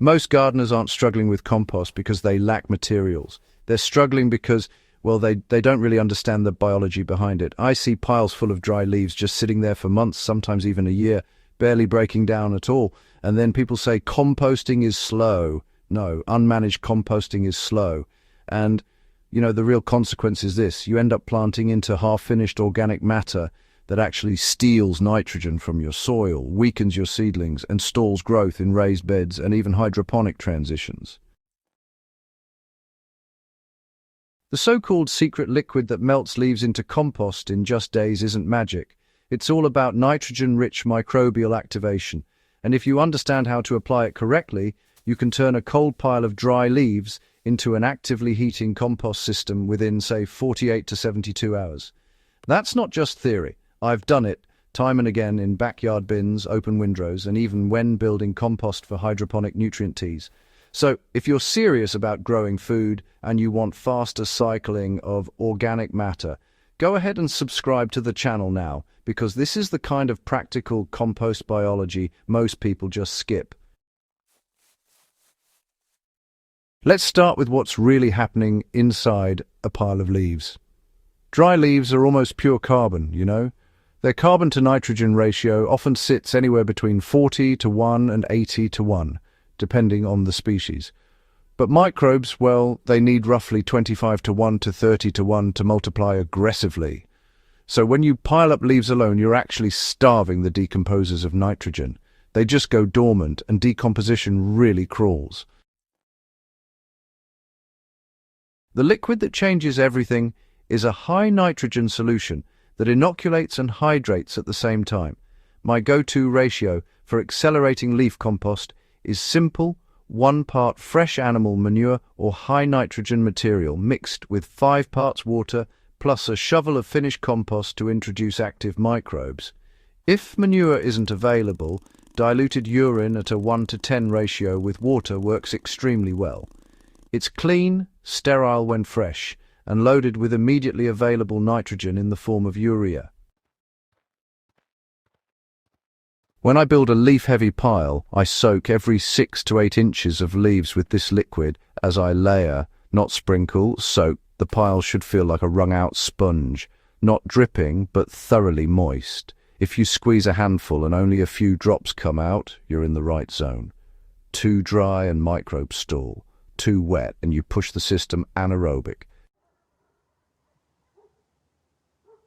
Most gardeners aren't struggling with compost because they lack materials. They're struggling because, well, they don't really understand the biology behind it. I see piles full of dry leaves just sitting there for months, sometimes even a year, barely breaking down at all. And then people say composting is slow. No, unmanaged composting is slow. And, the real consequence is this. You end up planting into half-finished organic matter that actually steals nitrogen from your soil, weakens your seedlings, and stalls growth in raised beds and even hydroponic transitions. The so-called secret liquid that melts leaves into compost in just days isn't magic. It's all about nitrogen-rich microbial activation. And if you understand how to apply it correctly, you can turn a cold pile of dry leaves into an actively heating compost system within, say, 48 to 72 hours. That's not just theory. I've done it time and again in backyard bins, open windrows, and even when building compost for hydroponic nutrient teas. So, if you're serious about growing food and you want faster cycling of organic matter, go ahead and subscribe to the channel now, because this is the kind of practical compost biology most people just skip. Let's start with what's really happening inside a pile of leaves. Dry leaves are almost pure carbon, Their carbon to nitrogen ratio often sits anywhere between 40 to 1 and 80 to 1, depending on the species. But microbes, well, they need roughly 25 to 1 to 30 to 1 to multiply aggressively. So when you pile up leaves alone, you're actually starving the decomposers of nitrogen. They just go dormant and decomposition really crawls. The liquid that changes everything is a high nitrogen solution that inoculates and hydrates at the same time. My go-to ratio for accelerating leaf compost is simple 1 part fresh animal manure or high nitrogen material mixed with 5 parts water plus a shovel of finished compost to introduce active microbes. If manure isn't available, diluted urine at a 1:10 ratio with water works extremely well. It's clean, sterile when fresh, and loaded with immediately available nitrogen in the form of urea. When I build a leaf-heavy pile, I soak every 6 to 8 inches of leaves with this liquid as I layer, not sprinkle, soak. The pile should feel like a wrung-out sponge, not dripping, but thoroughly moist. If you squeeze a handful and only a few drops come out, you're in the right zone. Too dry and microbes stall. Too wet and you push the system anaerobic.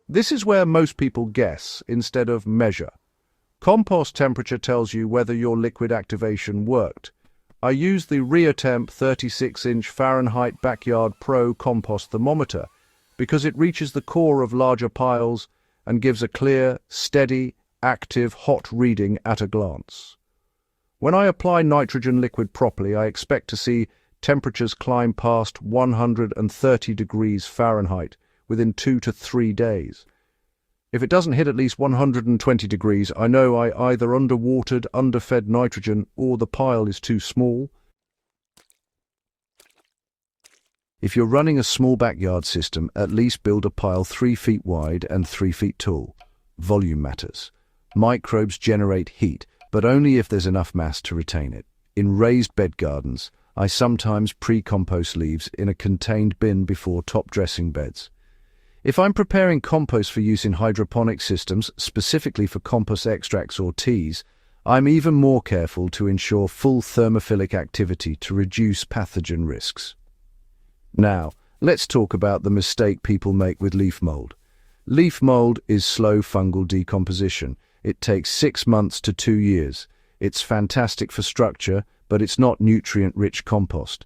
This is where most people guess instead of measure. Compost temperature tells you whether your liquid activation worked. I use the Riotemp 36-inch Fahrenheit Backyard Pro compost thermometer because it reaches the core of larger piles and gives a clear, steady, active, hot reading at a glance. When I apply nitrogen liquid properly, I expect to see temperatures climb past 130 degrees Fahrenheit within 2 to 3 days. If it doesn't hit at least 120 degrees, I know I either underwatered, underfed nitrogen, or the pile is too small. If you're running a small backyard system, at least build a pile 3 feet wide and 3 feet tall. Volume matters. Microbes generate heat, but only if there's enough mass to retain it. In raised bed gardens, I sometimes pre-compost leaves in a contained bin before top dressing beds. If I'm preparing compost for use in hydroponic systems, specifically for compost extracts or teas, I'm even more careful to ensure full thermophilic activity to reduce pathogen risks. Now, let's talk about the mistake people make with leaf mold. Leaf mold is slow fungal decomposition. It takes 6 months to 2 years. It's fantastic for structure, but it's not nutrient-rich compost.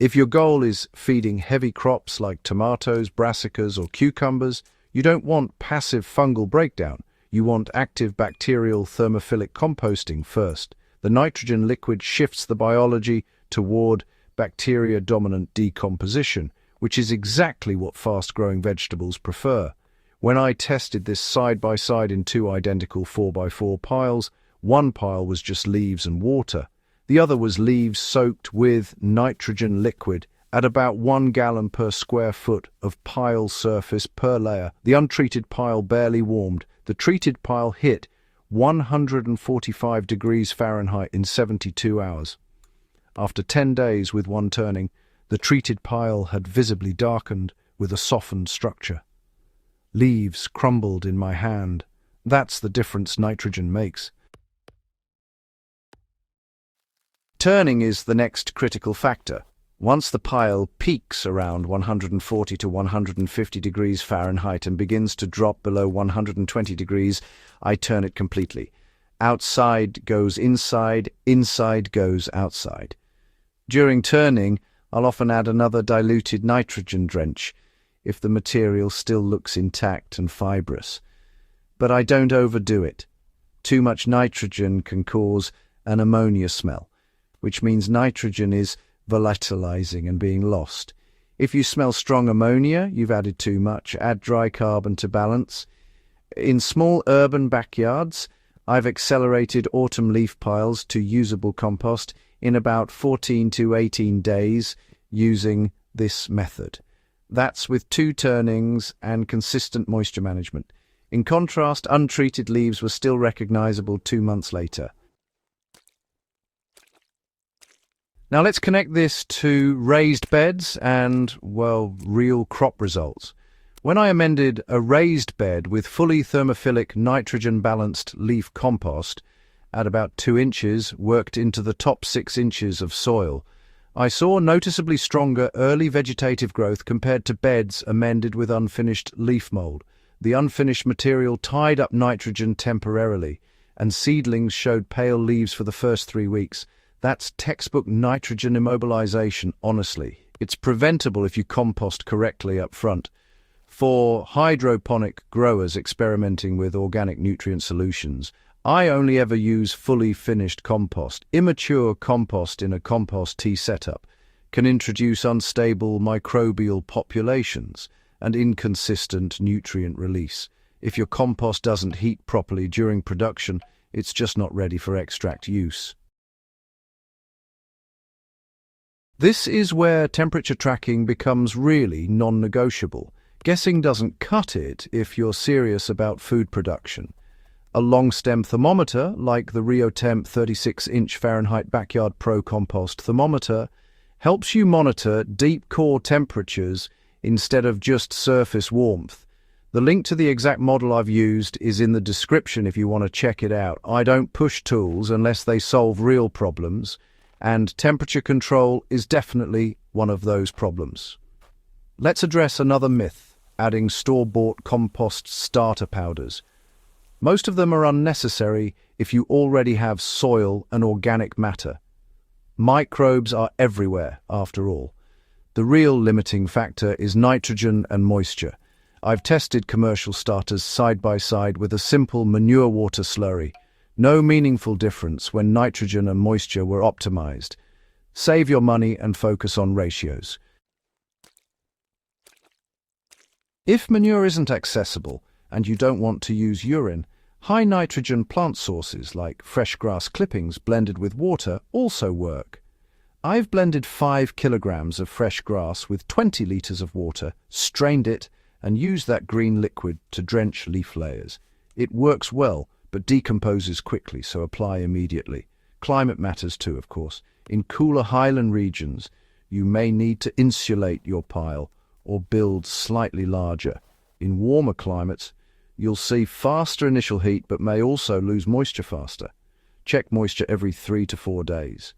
If your goal is feeding heavy crops like tomatoes, brassicas, or cucumbers, you don't want passive fungal breakdown. You want active bacterial thermophilic composting first. The nitrogen liquid shifts the biology toward bacteria-dominant decomposition, which is exactly what fast-growing vegetables prefer. When I tested this side by side in 2 identical 4x4 piles, one pile was just leaves and water. The other was leaves soaked with nitrogen liquid at about 1 gallon per square foot of pile surface per layer. The untreated pile barely warmed. The treated pile hit 145 degrees Fahrenheit in 72 hours. After 10 days with one turning, the treated pile had visibly darkened with a softened structure. Leaves crumbled in my hand. That's the difference nitrogen makes. Turning is the next critical factor. Once the pile peaks around 140 to 150 degrees Fahrenheit and begins to drop below 120 degrees, I turn it completely. Outside goes inside, inside goes outside. During turning, I'll often add another diluted nitrogen drench if the material still looks intact and fibrous. But I don't overdo it. Too much nitrogen can cause an ammonia smell, which means nitrogen is volatilizing and being lost. If you smell strong ammonia, you've added too much. Add dry carbon to balance. In small urban backyards, I've accelerated autumn leaf piles to usable compost in about 14 to 18 days using this method. That's with 2 turnings and consistent moisture management. In contrast, untreated leaves were still recognizable 2 months later. Now let's connect this to raised beds and, well, real crop results. When I amended a raised bed with fully thermophilic nitrogen-balanced leaf compost at about 2 inches worked into the top 6 inches of soil, I saw noticeably stronger early vegetative growth compared to beds amended with unfinished leaf mold. The unfinished material tied up nitrogen temporarily, and seedlings showed pale leaves for the first 3 weeks. That's textbook nitrogen immobilization, honestly. It's preventable if you compost correctly up front. For hydroponic growers experimenting with organic nutrient solutions, I only ever use fully finished compost. Immature compost in a compost tea setup can introduce unstable microbial populations and inconsistent nutrient release. If your compost doesn't heat properly during production, it's just not ready for extract use. This is where temperature tracking becomes really non-negotiable. Guessing doesn't cut it if you're serious about food production. A long-stem thermometer, like the RioTemp 36-inch Fahrenheit Backyard Pro Compost thermometer, helps you monitor deep core temperatures instead of just surface warmth. The link to the exact model I've used is in the description if you want to check it out. I don't push tools unless they solve real problems, and temperature control is definitely one of those problems. Let's address another myth, adding store-bought compost starter powders. Most of them are unnecessary if you already have soil and organic matter. Microbes are everywhere, after all. The real limiting factor is nitrogen and moisture. I've tested commercial starters side by side with a simple manure water slurry. No meaningful difference when nitrogen and moisture were optimized. Save your money and focus on ratios. If manure isn't accessible and you don't want to use urine, high nitrogen plant sources like fresh grass clippings blended with water also work. I've blended 5 kilograms of fresh grass with 20 liters of water, strained it, and used that green liquid to drench leaf layers. It works well, but decomposes quickly, so apply immediately. Climate matters too, of course. In cooler highland regions, you may need to insulate your pile or build slightly larger. In warmer climates, you'll see faster initial heat but may also lose moisture faster. Check moisture every 3 to 4 days.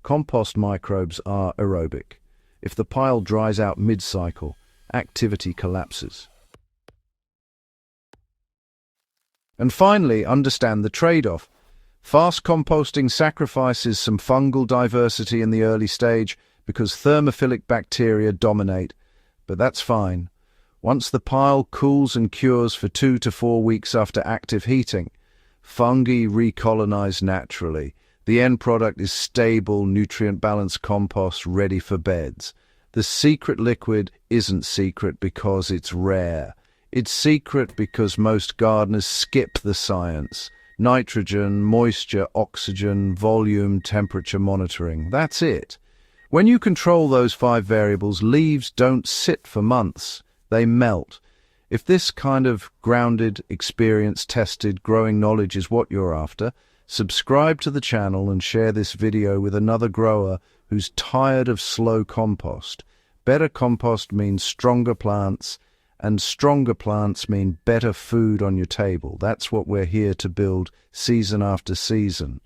Compost microbes are aerobic. If the pile dries out mid-cycle, activity collapses. And finally, understand the trade-off. Fast composting sacrifices some fungal diversity in the early stage because thermophilic bacteria dominate, but that's fine. Once the pile cools and cures for 2 to 4 weeks after active heating, fungi recolonize naturally. The end product is stable, nutrient-balanced compost ready for beds. The secret liquid isn't secret because it's rare. It's secret because most gardeners skip the science. Nitrogen, moisture, oxygen, volume, temperature monitoring. That's it. When you control those 5 variables, leaves don't sit for months. They melt. If this kind of grounded, experience-tested, growing knowledge is what you're after, subscribe to the channel and share this video with another grower who's tired of slow compost. Better compost means stronger plants, and stronger plants mean better food on your table. That's what we're here to build season after season.